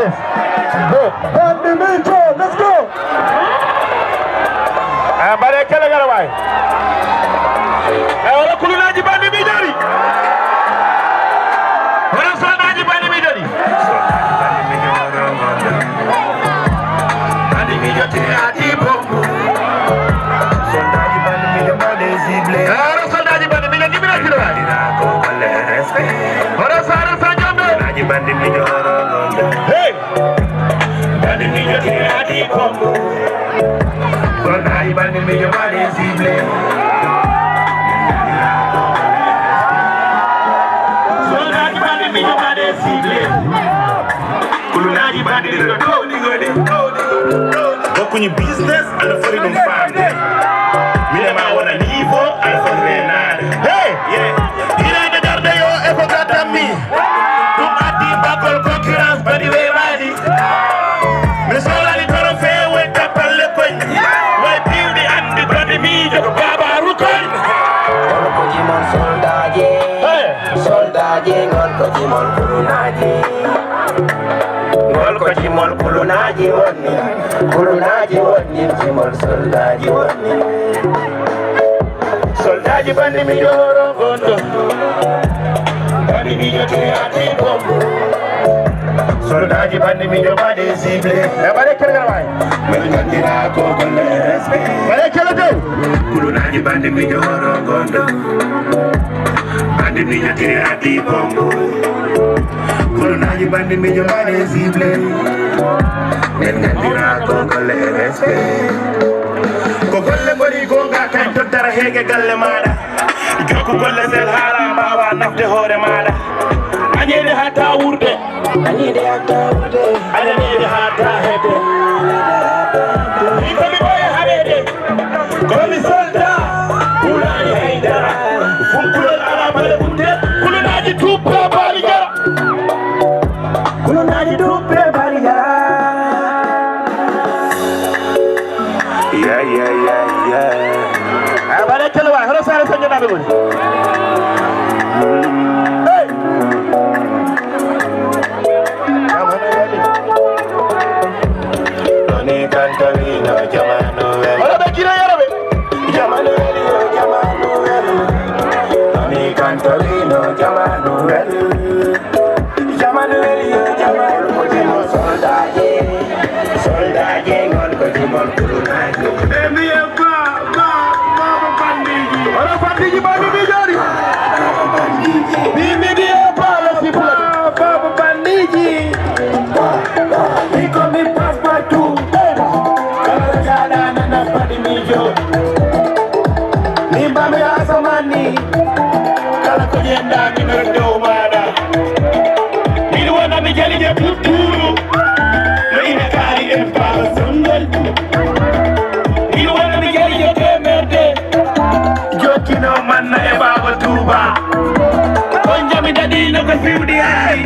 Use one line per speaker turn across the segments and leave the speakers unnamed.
Yes. Go. Bandi Mijo, let's go. Bare kala gara way. Wala kulunaji Bandi Mijo ni. Wala sonaji Bandi Mijo ni. Bandi Mijo ti ati bombo. Sonaji Bandi Mijo made zible. Wala sonaji Bandi Mijo ni mina kilo way. Wala sara sanjombe. Sonaji Bandi Mijo. Hey. Bandi Mijo ti ati bombo. Sonaji Bandi Mijo made zible. Sonaji Bandi Mijo made zible. Kulunaji Bandi Mijo Bokuñu business and freedom family. Mine ma wona niveau and fonrenade. Hey, yeah. Ila de darde yo e ko gatami. Dum adi bakol concurrence badi we wadi. Me sola ni toro fewe tapalle koñ. Way biwdi andi Bandi Mijo baba rukoñ. Ngol ko jimon soldaje. Soldaje ngol ko jimon kulunaji. Ngol ko jimon kulunaji wonni. Kulunaji wonni jimon soldaji wonni. Soldaji Bandi Mijo rongondo. Bandi Mijo te ati bombo. Soldaji Bandi Mijo made zible. Bare kala way. Mel ngandira ko golle respect. Bare kala do. Kulunaji Bandi Mijo rongondo. Bandi Mijo te ati bombo. Kulunaji Bandi Mijo made zible. Mel ngandira ko golle respect. Ko golle bari gonga kan to dara hege galle mada. Joko golle sel haram bawa nafde hore mada. Anyede hata wurde. Anyede hata wurde. Anyede hata hede. Iko mi boye habede. Komi solda. Kulani haidara. Funkulol arabale bunte. Kulunaji tupe barigara. Kulunaji tupe barigara. Yeah. Bare kala way. Hono sare sanjo nabe woni. Hey. Doni kantalino jamanu wel. Hono be kira yarabe. Jamanu wel yo jamanu wel. Doni kantalino jamanu wel. Jamanu wel yo jamanu ko jimon soldaje. Soldaje ngol ko jimon kulunaji. Bandi Mijo ni. Mimi ndio pale sipula. Baba Bandiji. Niko mi papa tu. Kala jana na Bandi Mijo. Nimba me asamani. Kala kujenda minendo mada. Miru wana mijali je kuturu. No ina kari empala sundal. Miru wana mijali je kemerde. Jokino manna e baba tuba. Konjami dadi no ko fiwdi ay.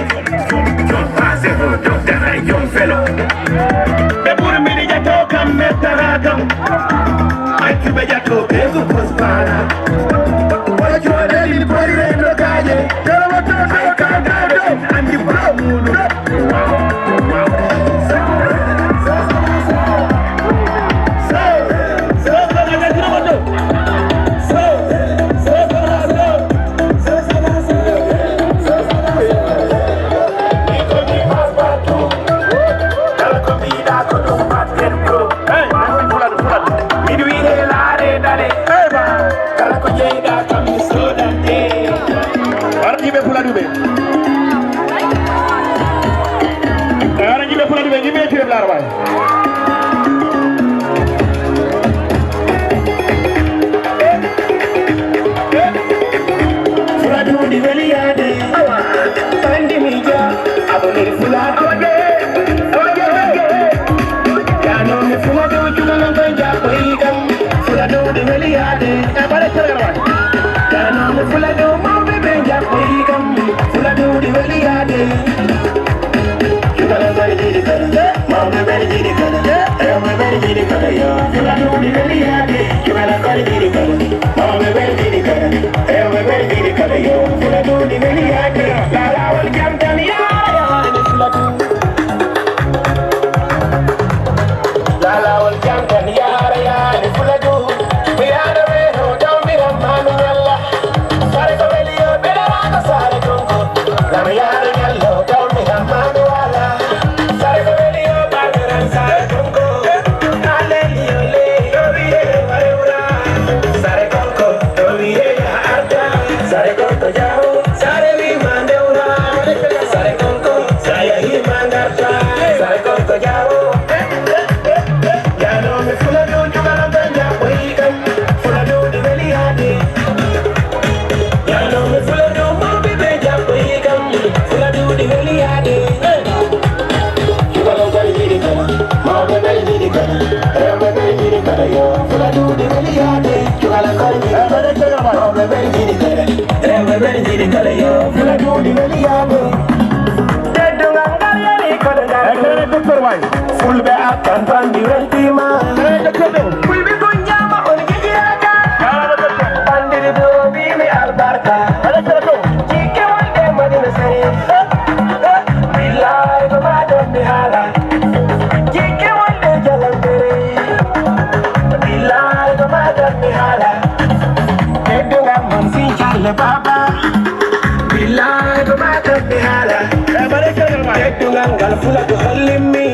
Jon passe ho doctor ay jon felo. Be bur mi ni jato kam metaragam. Ay tube jato be ko pospara. Wala jode li pori rendo kaje. Jolo to ay kanda do andi bamuno. fulbe akan bandi weltima fulbe gonjama on gigiraga bandi do bimi albarka jike wonde madina sare billahi ko ma don mi hala jike wonde jalambere billahi ko ma don mi hala edunga man si challe baba billahi ko ma don mi hala edunga ngal fula do hollimi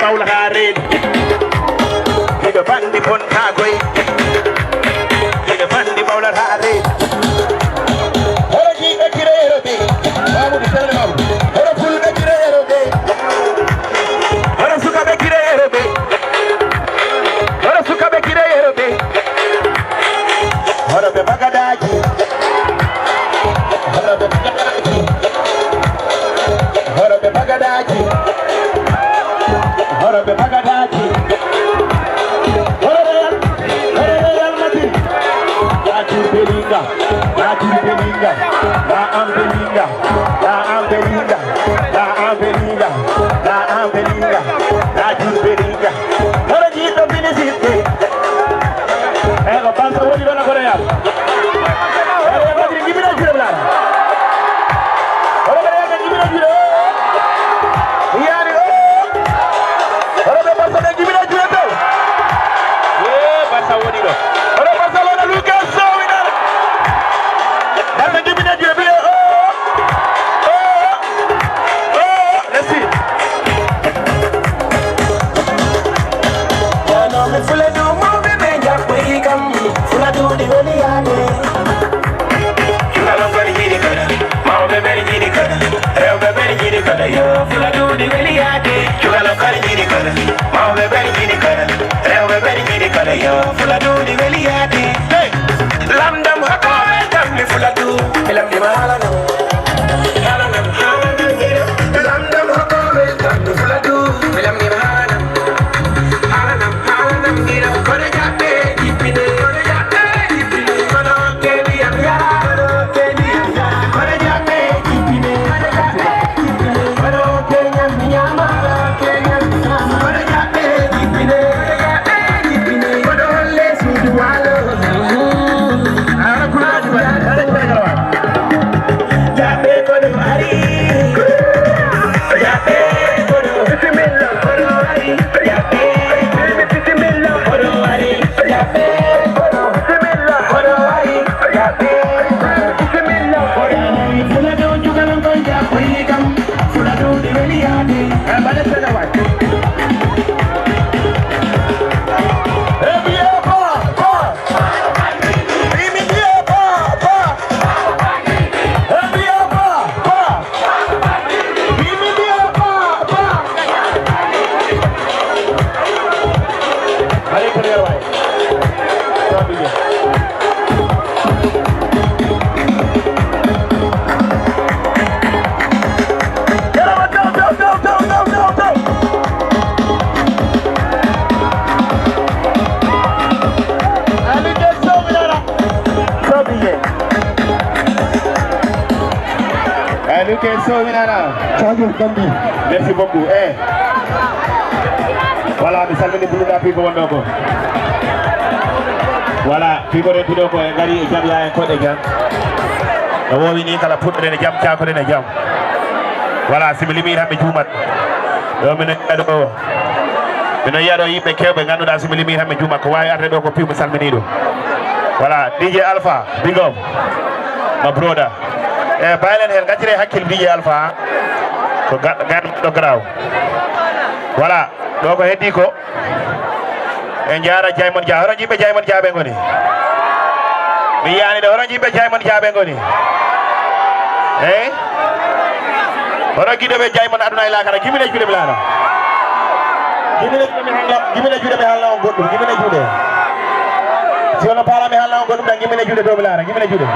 maula harin Higa bandi pon kagoi Higa bandi maula harin Hora jiga kirero be Mamu di sana mamu Hora full be kirero be Hora suka be kirero be Hora suka be kirero be Hora be bagadaji Hora be bagadaji Hora be bagadaji Hora be bagadaji Hora real mati Yaju belinga Yaju belinga La am belinga La am belinga La am belinga La am belinga Yaju belinga Hora jito binisite Ego pansa wodi dona Korea Hora mati gimina jure belar Hora belinga gimina jure Yani Hora be pansa be gimina jure to Pansa wodi do Hora Barcelona Lucas Sowina Dana gimina jure be Let's see Me fula do move me ja pui kam fula do di goli ane Chula goli giri kada mau be beri giri kada eu be beri giri kada yo fula do di goli ane Chula goli giri kada mau be beri giri kada eu be beri giri kada yo fula do di goli ane hey lamdam hakome dam me fula do lam di mala no lamdam hakome dam me fula do lam di mala Merci beaucoup. Voilà, nous saluons les Boulouna people wondoko. Voilà, people de Pidoko et Gary et Gabia et Kodega. The war we need to put in a jump tackle in a jump. Voilà, si Milimi have a jumat. Dominant Edo. When I yado eat the cab and Ganu das Milimi have a jumat, why are the dog of people Salminido? Voilà, DJ Alpha, big up. My brother. Violent Hell, Gajre Hakil DJ Alpha. So got the crowd. Voilà, donc headi ko en jaara Jaymon Dia hono jimbe Jaymon Dia be ngoni mi yani de hono jimbe Jaymon Dia be ngoni hono gido be Jaymon aduna ila kala gimine jude be lana gimine jude be halna on goddum gimine jude si wono para mi halna on goddum dan gimine jude do be lana gimine jude